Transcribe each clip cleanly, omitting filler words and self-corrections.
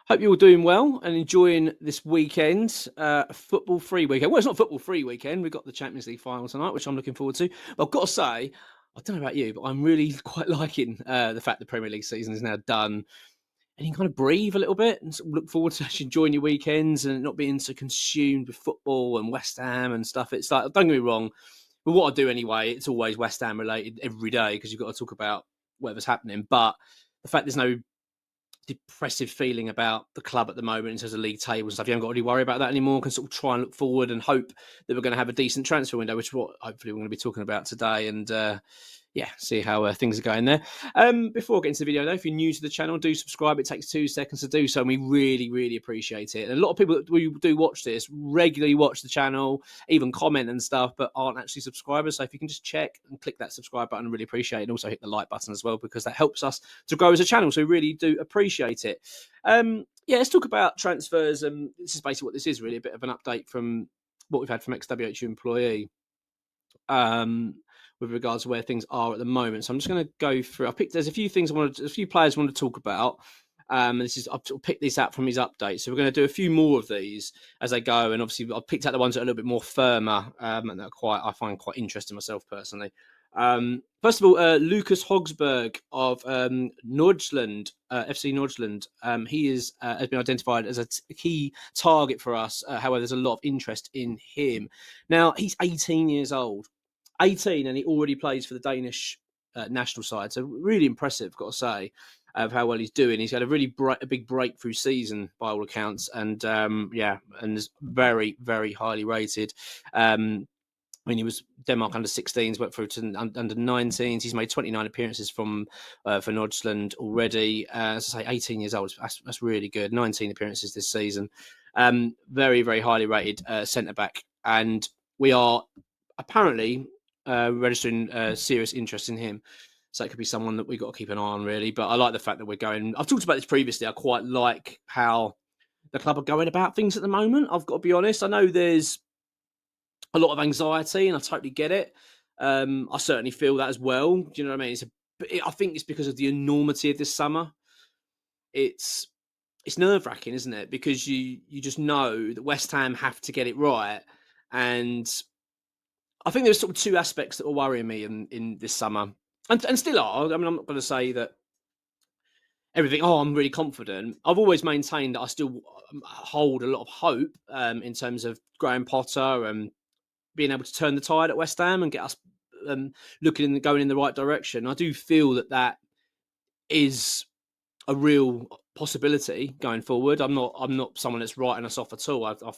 Hope you're all doing well and enjoying this weekend, football-free weekend. Well, it's not football-free weekend. We've got the Champions League final tonight, which I'm looking forward to. But I've got to say, I don't know about you, but I'm really quite liking the fact the Premier League season is now done. And you can kind of breathe a little bit and sort of look forward to actually enjoying your weekends and not being so consumed with football and West Ham and stuff. It's like, don't get me wrong, but what I do anyway, it's always West Ham related every day because you've got to talk about whatever's happening. But the fact there's no depressive feeling about the club at the moment in terms of league table and stuff. You haven't got to really worry about that anymore. Can sort of try and look forward and hope that we're going to have a decent transfer window, which is what hopefully we're going to be talking about today. And see how things are going there. Before getting to the video, though, if you're new to the channel, do subscribe. It takes 2 seconds to do so, and we really, really appreciate it. And a lot of people that do watch this regularly watch the channel, even comment and stuff, but aren't actually subscribers. So if you can just check and click that subscribe button, I really appreciate it. And also hit the like button as well, because that helps us to grow as a channel. So we really do appreciate it. Let's talk about transfers. This is basically what this is, really, a bit of an update from what we've had from XWHU employee. With regards to where things are at the moment. So I'm just going to go through. There's a few things a few players I want to talk about. I've picked this out from his update. So we're going to do a few more of these as they go. And obviously I've picked out the ones that are a little bit more firmer and that I find quite interesting myself personally. First of all, Lucas Hogsberg of Nordsjælland, FC Nordsjælland. He has been identified as a key target for us. However, there's a lot of interest in him. Now, he's 18 years old. 18, and he already plays for the Danish national side. So really impressive, got to say, of how well he's doing. He's had a really big breakthrough season by all accounts, and and is very, very highly rated. He was Denmark under 16s, went through to under 19s. He's made 29 appearances for Nordsjælland already. As I say, 18 years old. That's really good. 19 appearances this season. Very, very highly rated centre back, and we are apparently registering serious interest in him. So it could be someone that we've got to keep an eye on, really. But I like the fact that we're going. I've talked about this previously. I quite like how the club are going about things at the moment. I've got to be honest. I know there's a lot of anxiety, and I totally get it. I certainly feel that as well. Do you know what I mean? I think it's because of the enormity of this summer. It's nerve-wracking, isn't it? Because you just know that West Ham have to get it right, and I think there's sort of two aspects that were worrying me in this summer, and still are. I mean, I'm not going to say that everything. Oh, I'm really confident. I've always maintained that I still hold a lot of hope in terms of Graham Potter and being able to turn the tide at West Ham and get us going in the right direction. I do feel that is a real possibility going forward. I'm not someone that's writing us off at all. I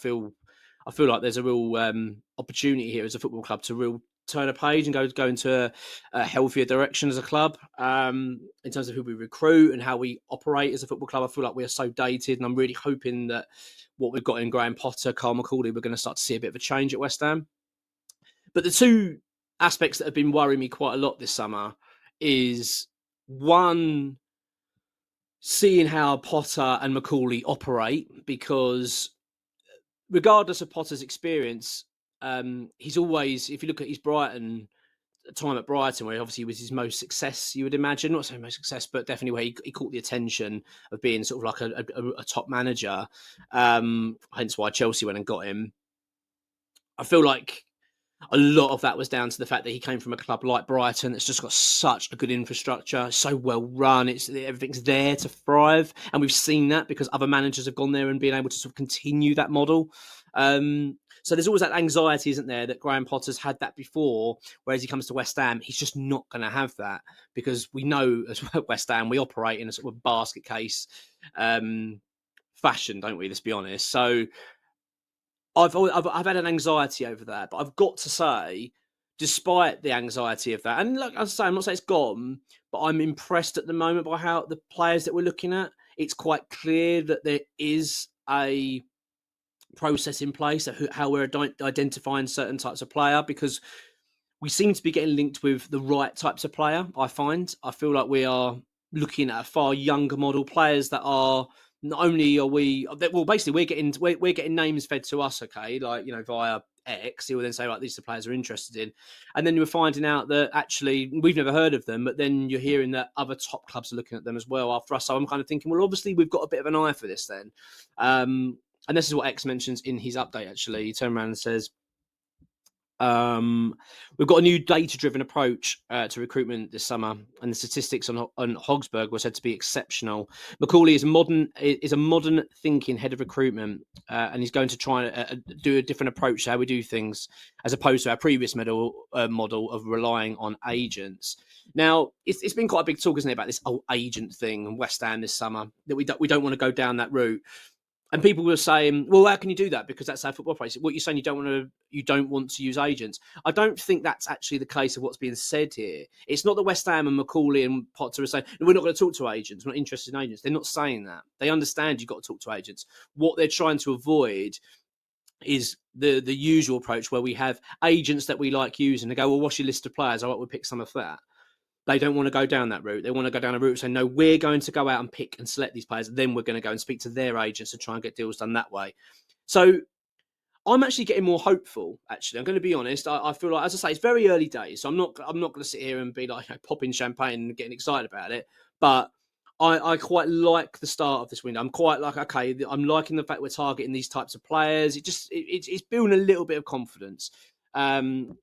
feel like there's a real opportunity here as a football club to real turn a page and go into a healthier direction as a club in terms of who we recruit and how we operate as a football club. I feel like we are so dated, and I'm really hoping that what we've got in Graham Potter, Carl McCauley, we're going to start to see a bit of a change at West Ham. But the two aspects that have been worrying me quite a lot this summer is, one, seeing how Potter and McCauley operate, because regardless of Potter's experience, he's always, if you look at his time at Brighton, where obviously was his most success, you would imagine, not so most success, but definitely where he caught the attention of being sort of like a top manager, hence why Chelsea went and got him. I feel like a lot of that was down to the fact that he came from a club like Brighton that's just got such a good infrastructure, so well run. Everything's there to thrive, and we've seen that because other managers have gone there and been able to sort of continue that model. So there's always that anxiety, isn't there, that Graham Potter's had that before, whereas he comes to West Ham, he's just not going to have that, because we know as well, West Ham, we operate in a sort of basket case fashion, don't we? Let's be honest. So I've had an anxiety over that, but I've got to say, despite the anxiety of that, and look, as I say, I'm not saying it's gone, but I'm impressed at the moment by how the players that we're looking at. It's quite clear that there is a process in place of how we're identifying certain types of player, because we seem to be getting linked with the right types of player. I feel like we are looking at a far younger model, players that are not only are we, well, basically we're getting names fed to us, okay, like, you know, via X. He will then say, right, these are the players we're interested in, and then you're finding out that actually we've never heard of them, but then you're hearing that other top clubs are looking at them as well after us. So I'm kind of thinking, well, obviously we've got a bit of an eye for this then. And this is what X mentions in his update. Actually, he turned around and says, we've got a new data-driven approach to recruitment this summer, and the statistics on Hogsburg were said to be exceptional. Macaulay is a modern thinking head of recruitment, and he's going to try and do a different approach to how we do things, as opposed to our previous model of relying on agents. Now, it's been quite a big talk, isn't it, about this whole agent thing in West Ham this summer, that we don't want to go down that route. And people were saying, "Well, how can you do that? Because that's how football operates." What you're saying, you don't want to use agents. I don't think that's actually the case of what's being said here. It's not that West Ham and Macaulay and Potter are saying, "We're not going to talk to agents. We're not interested in agents." They're not saying that. They understand you've got to talk to agents. What they're trying to avoid is the usual approach where we have agents that we like using. They go, "Well, what's your list of players? I want to pick some of that." They don't want to go down that route. They want to go down a route saying, no, we're going to go out and pick and select these players. Then we're going to go and speak to their agents to try and get deals done that way. So I'm actually getting more hopeful. Actually, I'm going to be honest. I feel like, as I say, it's very early days. So I'm not going to sit here and be like, you know, popping champagne and getting excited about it. But I quite like the start of this window. I'm quite like, okay, I'm liking the fact we're targeting these types of players. It's building a little bit of confidence. So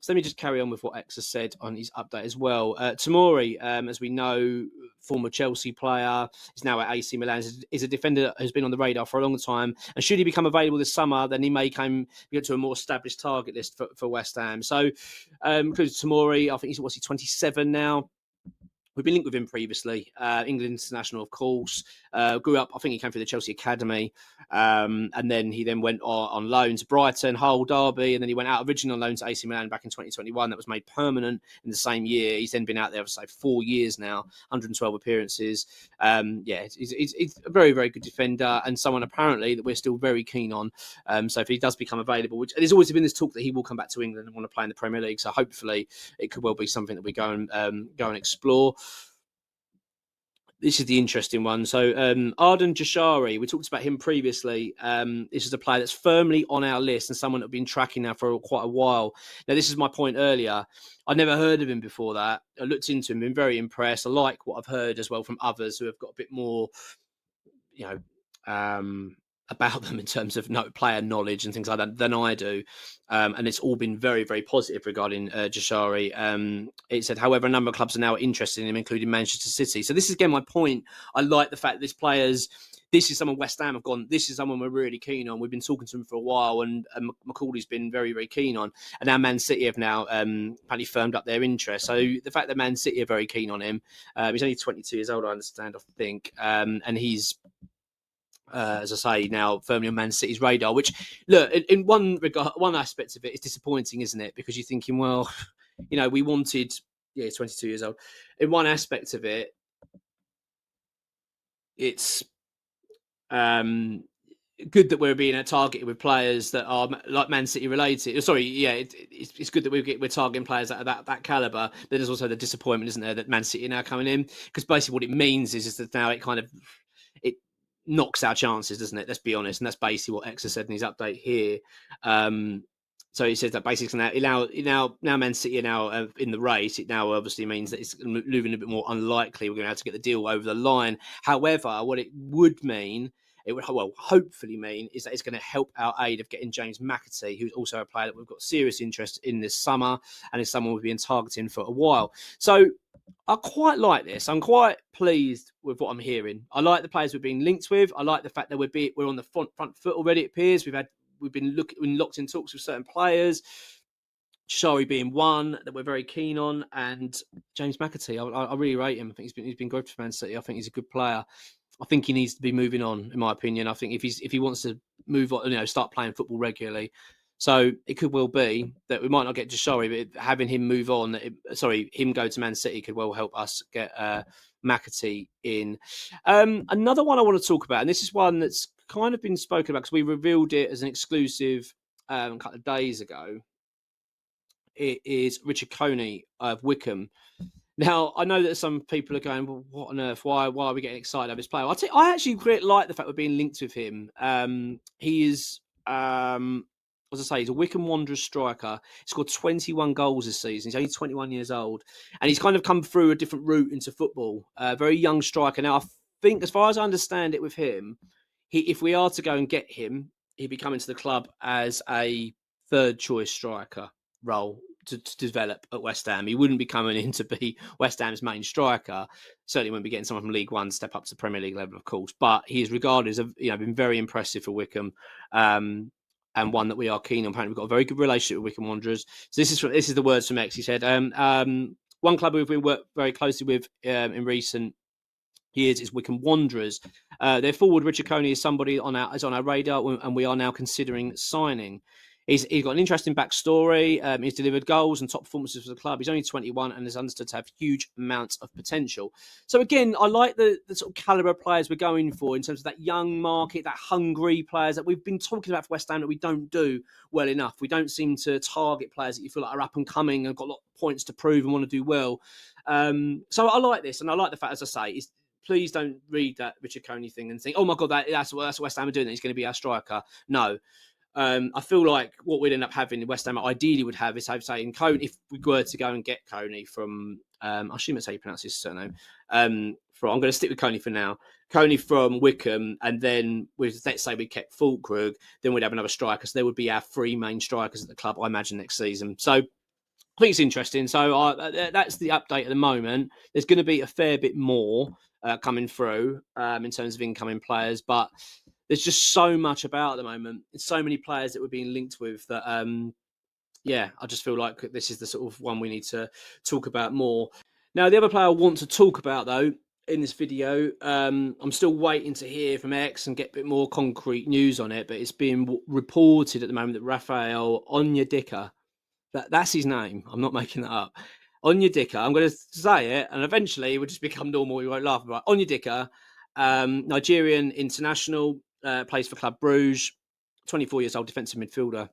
let me just carry on with what X has said on his update as well. Tamori, as we know, former Chelsea player, is now at AC Milan, is a defender that has been on the radar for a long time. And should he become available this summer, then he may come to a more established target list for West Ham. So, includes Tamori, I think he's 27 now. We've been linked with him previously. England international, of course. Grew up, I think he came through the Chelsea Academy. And then he went on loan to Brighton, Hull, Derby. And then he went out originally on loan to AC Milan back in 2021. That was made permanent in the same year. He's then been out there for, say, 4 years now, 112 appearances. He's a very, very good defender and someone apparently that we're still very keen on. So if he does become available, which there's always been this talk that he will come back to England and want to play in the Premier League. So hopefully it could well be something that we go and explore. This is the interesting one. So Arden Jashari, we talked about him previously. This is a player that's firmly on our list and someone that I've been tracking now for quite a while. Now, this is my point earlier. I'd never heard of him before that. I looked into him, been very impressed. I like what I've heard as well from others who have got a bit more, about them in terms of player knowledge and things like that than I do. And it's all been very, very positive regarding Jashari. It said, however, a number of clubs are now interested in him, including Manchester City. So this is, again, my point. I like the fact that this is someone West Ham have gone, this is someone we're really keen on. We've been talking to him for a while, and Macaulay's been very, very keen on. And now Man City have now apparently firmed up their interest. So the fact that Man City are very keen on him, he's only 22 years old, I understand, I think. And he's, as I say, now firmly on Man City's radar, which, look, in one regard, one aspect of it is disappointing, isn't it? Because you're thinking, well, we wanted, 22 years old. In one aspect of it, it's good that we're being targeted with players that are like Man City related. Sorry, it's good that we're targeting players that caliber. But there's also the disappointment, isn't there, that Man City are now coming in, because basically what it means is that now it knocks our chances, doesn't it? Let's be honest, and that's basically what X has said in his update here. So he says that basically now Man City are now in the race. It now obviously means that it's moving a bit more unlikely we're going to have to get the deal over the line. However, what it would mean, it would hopefully mean, is that it's going to help our aid of getting James McAtee, who's also a player that we've got serious interest in this summer, and is someone we've been targeting for a while. So I quite like this. I'm quite pleased with what I'm hearing. I like the players we've been linked with. I like the fact that we're on the front foot already. It appears we've been locked in talks with certain players. Shari being one that we're very keen on, and James McAtee. I really rate him. I think he's been good for Man City. I think he's a good player. I think he needs to be moving on, in my opinion. I think if he wants to move on, start playing football regularly. So it could well be that we might not get Jashari, but having him move on, him go to Man City could well help us get McAtee in. Another one I want to talk about, and this is one that's kind of been spoken about because we revealed it as an exclusive a couple of days ago. It is Richard Coney of Wickham. Now, I know that some people are going, well, what on earth? Why are we getting excited over this player? I actually quite like the fact we're being linked with him. He is, as I say, he's a Wycombe Wanderers striker. He scored 21 goals this season. He's only 21 years old. And he's kind of come through a different route into football. Very young striker. Now, I think, as far as I understand it with him, if we are to go and get him, he'd be coming to the club as a third choice striker role to develop at West Ham. He wouldn't be coming in to be West Ham's main striker. Certainly wouldn't be getting someone from League One step up to Premier League level, of course. But he is regarded as been very impressive for Wycombe, and one that we are keen on. Apparently, we've got a very good relationship with Wycombe Wanderers. So this is the words from X. He said, one club we've been worked very closely with in recent years is Wycombe Wanderers. Their forward Richard Coney is somebody is on our radar, and we are now considering signing. He's got an interesting backstory. He's delivered goals and top performances for the club. He's only 21 and is understood to have huge amounts of potential. So again, I like the sort of calibre of players we're going for in terms of that young market, that hungry players that we've been talking about for West Ham that we don't do well enough. We don't seem to target players that you feel like are up and coming and got a lot of points to prove and want to do well. So I like this, and I like the fact, as I say, please don't read that Richard Coney thing and think, oh my God, that's what West Ham are doing. He's going to be our striker. No. I feel like what we'd end up having in West Ham ideally would have is, saying Coney, if we were to go and get Coney from, I assume that's how you pronounce his surname. I'm going to stick with Coney for now. Coney from Wycombe, and then let's say we kept Fulkrug, then we'd have another striker. So there would be our three main strikers at the club, I imagine, next season. So I think it's interesting. So that's the update at the moment. There's going to be a fair bit more coming through in terms of incoming players, but there's just so much about at the moment. It's so many players that we're being linked with that, I just feel like this is the sort of one we need to talk about more. Now, the other player I want to talk about, though, in this video, I'm still waiting to hear from X and get a bit more concrete news on it, but it's being reported at the moment that Raphael Onyedika, that's his name. I'm not making that up. Onyedika, I'm going to say it, and eventually it will just become normal. We won't laugh about it. Onyedika, Nigerian international, plays for Club Bruges, 24 years old, defensive midfielder.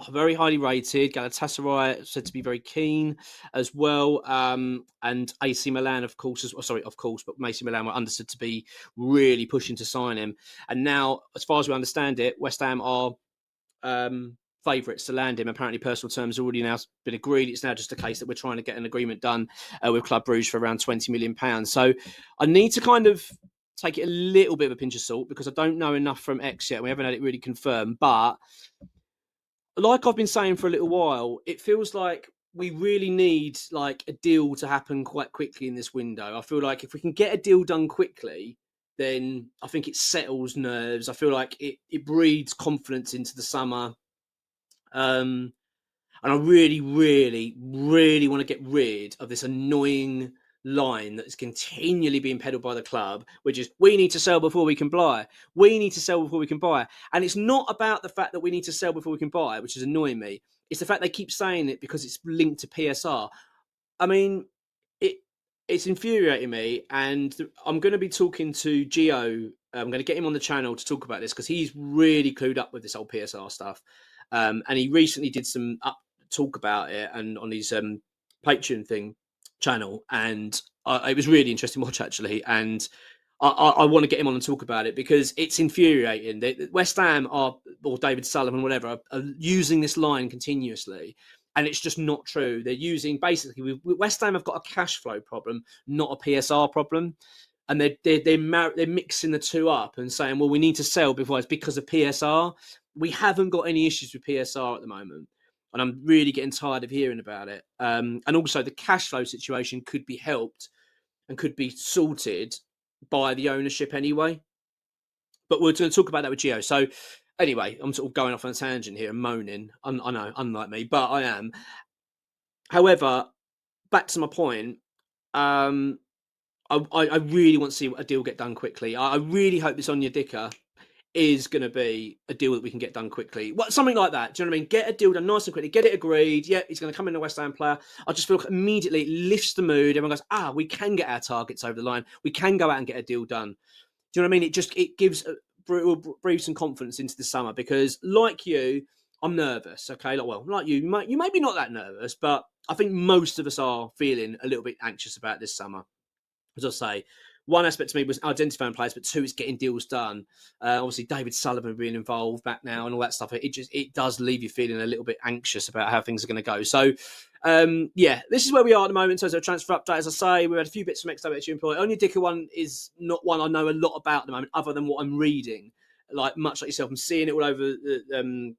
Very highly rated. Galatasaray said to be very keen as well, and AC Milan, of course, but AC Milan were understood to be really pushing to sign him. And now, as far as we understand it, West Ham are favourites to land him. Apparently, personal terms have already now been agreed. It's now just a case that we're trying to get an agreement done with Club Bruges for around £20 million. So I need to kind of take it a little bit of a pinch of salt because I don't know enough from X yet. We haven't had it really confirmed. But like I've been saying for a little while, it feels like we really need like a deal to happen quite quickly in this window. I feel like if we can get a deal done quickly, then I think it settles nerves. I feel like it breeds confidence into the summer. And I really, really, really want to get rid of this annoying line that's continually being peddled by the club, which is we need to sell before we can buy. We need to sell before we can buy. And it's not about the fact that we need to sell before we can buy, which is annoying me. It's the fact they keep saying it because it's linked to PSR. I mean, it's infuriating me, and I'm going to be talking to Gio. I'm going to get him on the channel to talk about this because he's really clued up with this whole PSR stuff. And he recently did some talk about it and on his Patreon channel, and it was really interesting to watch actually. And I want to get him on and talk about it because it's infuriating. West Ham or David Sullivan, whatever, are using this line continuously. And it's just not true. They're using basically West Ham have got a cash flow problem, not a PSR problem, and they're mixing the two up and saying, well, we need to sell before it's because of PSR. We haven't got any issues with PSR at the moment, and I'm really getting tired of hearing about it. And also, the cash flow situation could be helped and could be sorted by the ownership anyway. But we're going to talk about that with Gio. So anyway, I'm sort of going off on a tangent here and moaning. I know, unlike me, but I am. However, back to my point, I really want to see a deal get done quickly. I really hope this Onyedika is going to be a deal that we can get done quickly. Something like that. Do you know what I mean? Get a deal done nice and quickly. Get it agreed. Yeah, he's going to come in a West Ham player. I just feel like immediately it lifts the mood. Everyone goes, we can get our targets over the line. We can go out and get a deal done. Do you know what I mean? It gives breathe some confidence into the summer because, like you, I'm nervous. Okay, like you may be not that nervous, but I think most of us are feeling a little bit anxious about this summer. As I say, one aspect to me was identifying players, but two, it's getting deals done. Obviously, David Sullivan being involved back now and all that stuff. It does leave you feeling a little bit anxious about how things are going to go. So, this is where we are at the moment. So, as a transfer update, as I say, we've had a few bits from ex-WHU employee. Onyedika one is not one I know a lot about at the moment, other than what I'm reading. Much like yourself, I'm seeing it all over the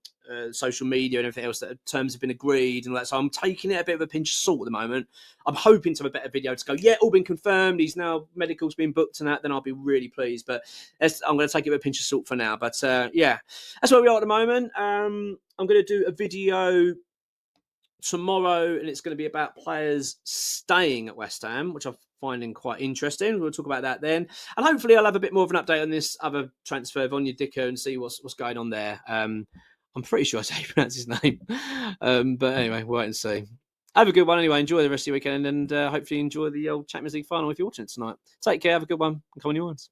social media and everything else that terms have been agreed and all that. So I'm taking it a bit of a pinch of salt at the moment. I'm hoping to have a better video to go, yeah, all been confirmed. He's now medical's been booked and that. Then I'll be really pleased. But I'm going to take it with a pinch of salt for now. But that's where we are at the moment. I'm going to do a video tomorrow, and it's going to be about players staying at West Ham, which I'm finding quite interesting. We'll talk about that then, and hopefully I'll have a bit more of an update on this other transfer of Onyedika and see what's going on there. I'm pretty sure that's how you pronounce his name, but anyway, we'll wait and see. Have a good one anyway. Enjoy the rest of your weekend, and hopefully enjoy the old Champions League final if you're watching it tonight. Take care. Have a good one. And come on your ones.